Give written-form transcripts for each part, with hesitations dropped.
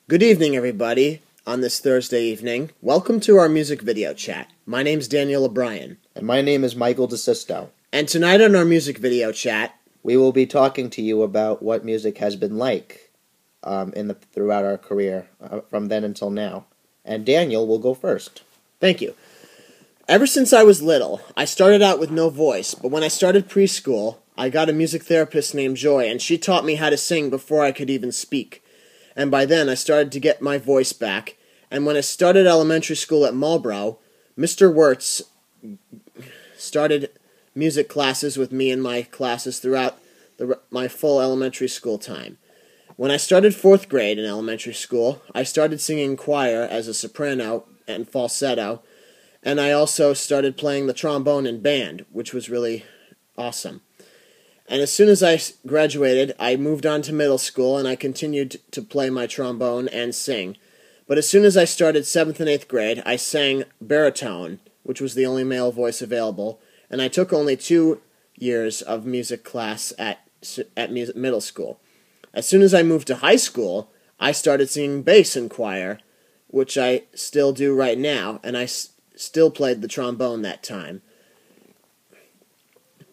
Good evening, everybody, on this Thursday evening. Welcome to our music video chat. My name's Daniel O'Brien. And my name is Michael Desisto. And tonight on our music video chat, we will be talking to you about what music has been like throughout our career, from then until now. And Daniel will go first. Thank you. Ever since I was little, I started out with no voice, but when I started preschool, I got a music therapist named Joy, and she taught me how to sing before I could even speak. And by then, I started to get my voice back. And when I started elementary school at Marlborough, Mr. Wirtz started music classes with me in my classes throughout my full elementary school time. When I started 4th grade in elementary school, I started singing choir as a soprano and falsetto, and I also started playing the trombone in band, which was really awesome. And as soon as I graduated, I moved on to middle school, and I continued to play my trombone and sing. But as soon as I started 7th and 8th grade, I sang baritone, which was the only male voice available, and I took only 2 years of music class at middle school. As soon as I moved to high school, I started singing bass in choir, which I still do right now, and I still played the trombone that time.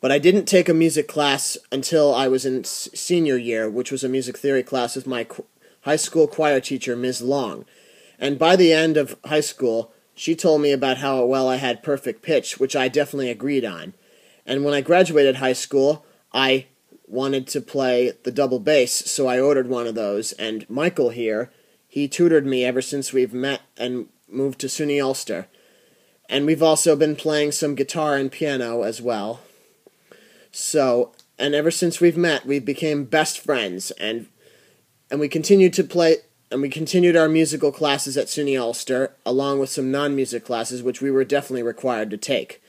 But I didn't take a music class until I was in senior year, which was a music theory class with my high school choir teacher, Ms. Long. And by the end of high school, she told me about how well I had perfect pitch, which I definitely agreed on. And when I graduated high school, I wanted to play the double bass, so I ordered one of those. And Michael here, he tutored me ever since we've met and moved to SUNY Ulster. And we've also been playing some guitar and piano as well. So, and ever since we've met, we became best friends, and we continued to play, and we continued our musical classes at SUNY Ulster, along with some non-music classes, which we were definitely required to take.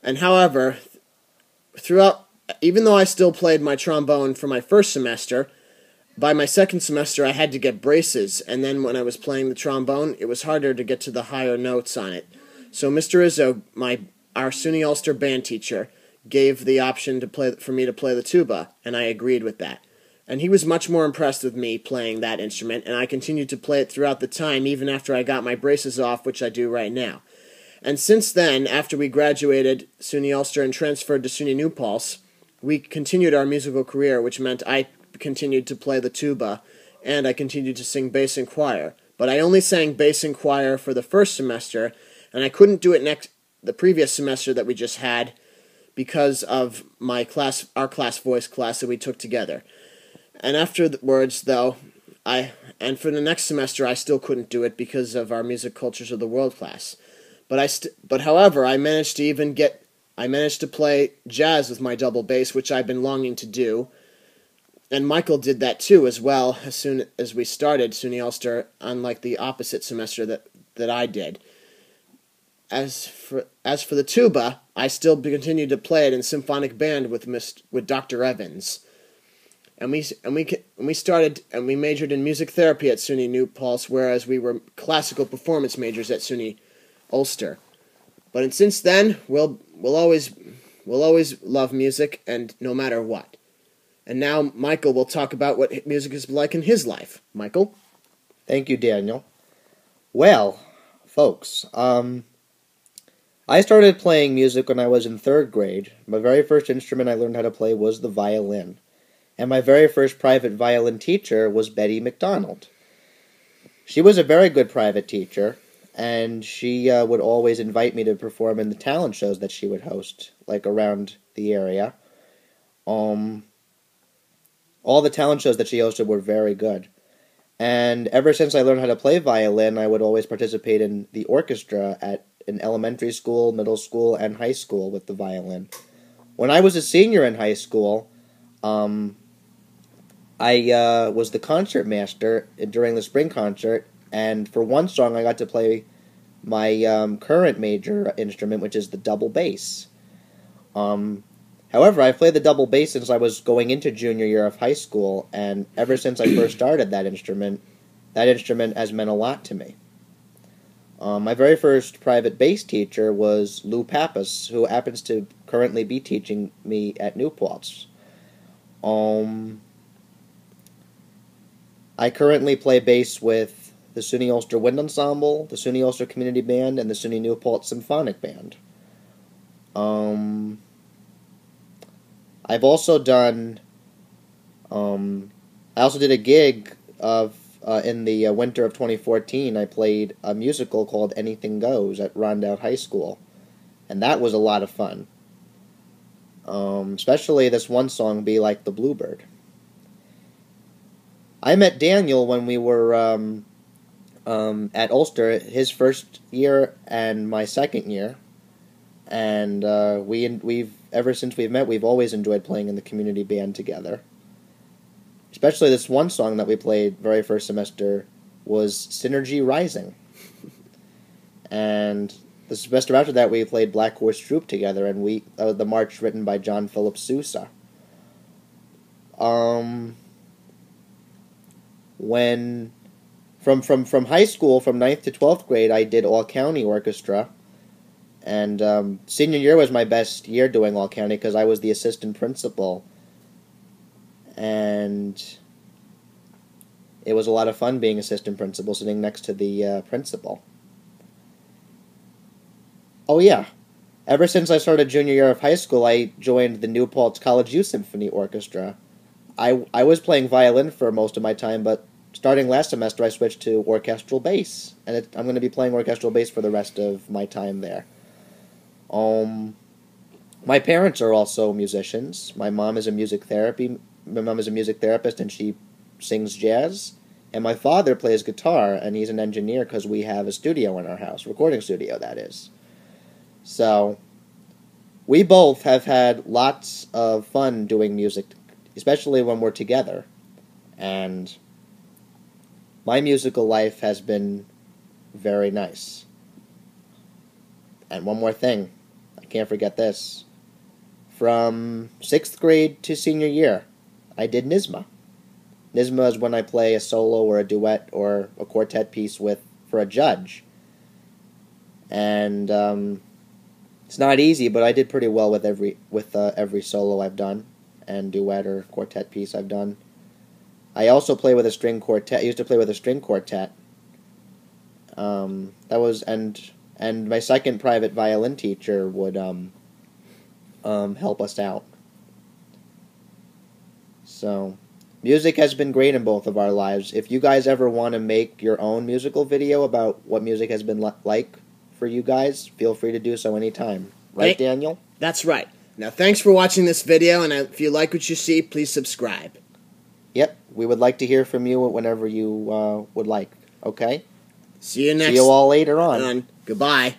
And however, even though I still played my trombone for my first semester, by my second semester I had to get braces, and then when I was playing the trombone, it was harder to get to the higher notes on it. So Mr. Izzo, our SUNY Ulster band teacher, gave the option for me to play the tuba, and I agreed with that. And he was much more impressed with me playing that instrument, and I continued to play it throughout the time, even after I got my braces off, which I do right now. And since then, after we graduated SUNY Ulster and transferred to SUNY New Paltz, we continued our musical career, which meant I continued to play the tuba, and I continued to sing bass in choir. But I only sang bass in choir for the first semester, and I couldn't do it the previous semester that we just had, because of our class voice class that we took together. And afterwards, though, and for the next semester, I still couldn't do it because of our music cultures of the world class. But however, I managed to play jazz with my double bass, which I've been longing to do. And Michael did that too, as well, as soon as we started SUNY Ulster, unlike the opposite semester that I did. As for the tuba, I still continued to play it in symphonic band with Dr. Evans, and we majored in music therapy at SUNY New Paltz, whereas we were classical performance majors at SUNY Ulster. But since then, we'll always love music, and no matter what. And now Michael will talk about what music is like in his life. Michael? Thank you, Daniel. Well, folks, I started playing music when I was in 3rd grade. My very first instrument I learned how to play was the violin. And my very first private violin teacher was Betty McDonald. She was a very good private teacher, and she would always invite me to perform in the talent shows that she would host, like around the area. All the talent shows that she hosted were very good. And ever since I learned how to play violin, I would always participate in the orchestra in elementary school, middle school, and high school with the violin. When I was a senior in high school, I was the concert master during the spring concert, and for one song I got to play my current major instrument, which is the double bass. However, I've played the double bass since I was going into junior year of high school, and ever since I first started that instrument has meant a lot to me. My very first private bass teacher was Lou Pappas, who happens to currently be teaching me at New Paltz. I currently play bass with the SUNY Ulster Wind Ensemble, the SUNY Ulster Community Band, and the SUNY Newport Symphonic Band. I've also done. I also did a gig in the winter of 2014. I played a musical called Anything Goes at Rondout High School, and that was a lot of fun. Especially this one song, Be Like the Bluebird. I met Daniel when we were at Ulster, his first year and my second year, and we've ever since we've met, we've always enjoyed playing in the community band together. Especially this one song that we played very first semester was Synergy Rising, and the semester after that we played Black Horse Troop together, and the march written by John Philip Sousa. When from high school, from 9th to 12th grade, I did all-county orchestra. And senior year was my best year doing all-county because I was the assistant principal. And it was a lot of fun being assistant principal, sitting next to the principal. Oh yeah, ever since I started junior year of high school, I joined the New Paltz College Youth Symphony Orchestra. I was playing violin for most of my time, but starting last semester I switched to orchestral bass, and I'm going to be playing orchestral bass for the rest of my time there. My parents are also musicians. My mom is a music therapist, and she sings jazz. And my father plays guitar, and he's an engineer because we have a studio in our house, recording studio, that is. So, we both have had lots of fun doing music, especially when we're together. And my musical life has been very nice. And one more thing, I can't forget this. From 6th grade to senior year, I did NYSSMA. NYSSMA is when I play a solo or a duet or a quartet piece for a judge. And it's not easy, but I did pretty well with every solo I've done and duet or quartet piece I've done. I also play with a string quartet. I used to play with a string quartet. And my second private violin teacher would help us out. So, music has been great in both of our lives. If you guys ever want to make your own musical video about what music has been like for you guys, feel free to do so anytime. Right, Daniel? That's right. Now, thanks for watching this video, and if you like what you see, please subscribe. Yep, we would like to hear from you whenever you would like. Okay? See you all later on. Goodbye.